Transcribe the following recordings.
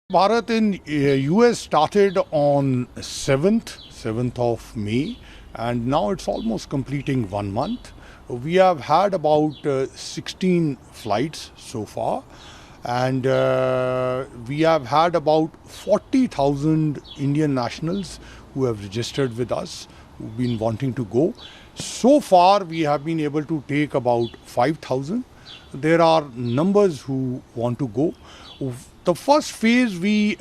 Bharat in US started on 7th of May, and now it's almost completing 1 month. We have had about 16 flights so far, and we have had about 40,000 Indian nationals who have registered with us, who've been wanting to go. So far, we have been able to take about 5,000. There are numbers who want to go. The first phase we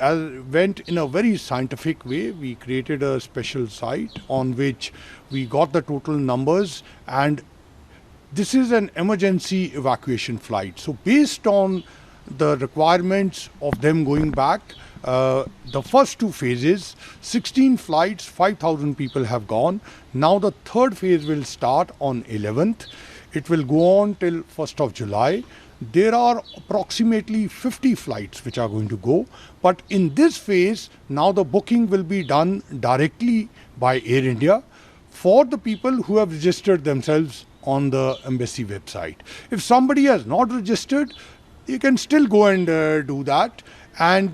went in a very scientific way. We created a special site on which we got the total numbers, and this is an emergency evacuation flight. So based on the requirements of them going back, the first two phases, 16 flights, 5,000 people have gone. Now the third phase will start on 11th. It will go on till 1st of July. There are approximately 50 flights which are going to go. But in this phase, now the booking will be done directly by Air India for the people who have registered themselves on the embassy website. If somebody has not registered, you can still go and do that. And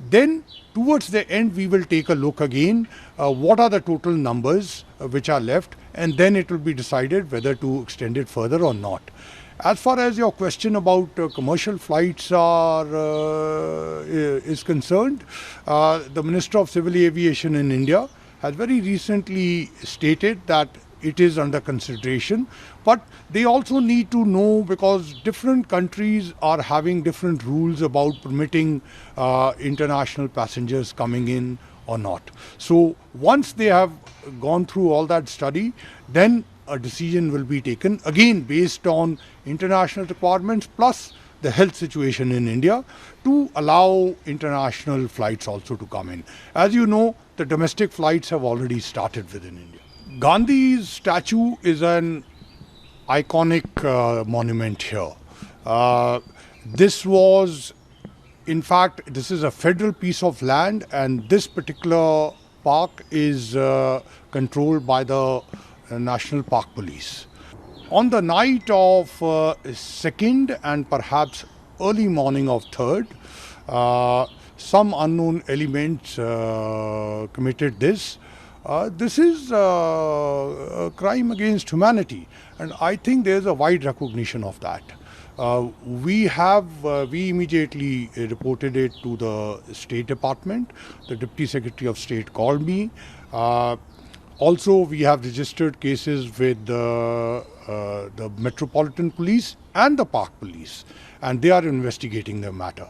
then towards the end, we will take a look again. What are the total numbers which are left? And then it will be decided whether to extend it further or not. As far as your question about commercial flights is concerned, the Minister of Civil Aviation in India has very recently stated that it is under consideration, but they also need to know, because different countries are having different rules about permitting international passengers coming in or not. So once they have gone through all that study, then a decision will be taken, again based on international requirements plus the health situation in India, to allow international flights also to come in. As you know, the domestic flights have already started within India. Gandhi's statue is an iconic monument here. This was, in fact, this is a federal piece of land, and this particular park is controlled by the National Park Police. On the night of 2nd and perhaps early morning of 3rd, some unknown elements committed this. This is a crime against humanity, and I think there is a wide recognition of that. We immediately reported it to the State Department. The Deputy Secretary of State called me. Also, we have registered cases with the Metropolitan Police and the Park Police, and they are investigating the matter.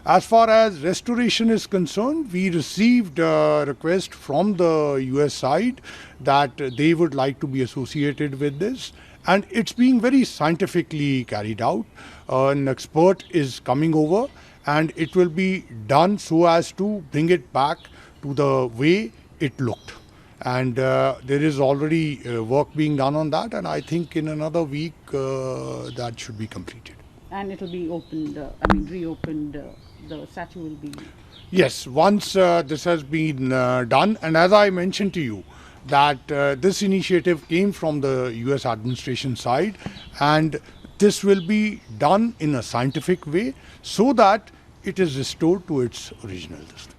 As far as restoration is concerned, we received a request from the US side that they would like to be associated with this, and it's being very scientifically carried out. An expert is coming over, and it will be done so as to bring it back to the way it looked. And there is already work being done on that, and I think in another week that should be completed. And it will be opened, reopened, the statue will be... Yes, once this has been done, and as I mentioned to you, that this initiative came from the US administration side, and this will be done in a scientific way so that it is restored to its original distance.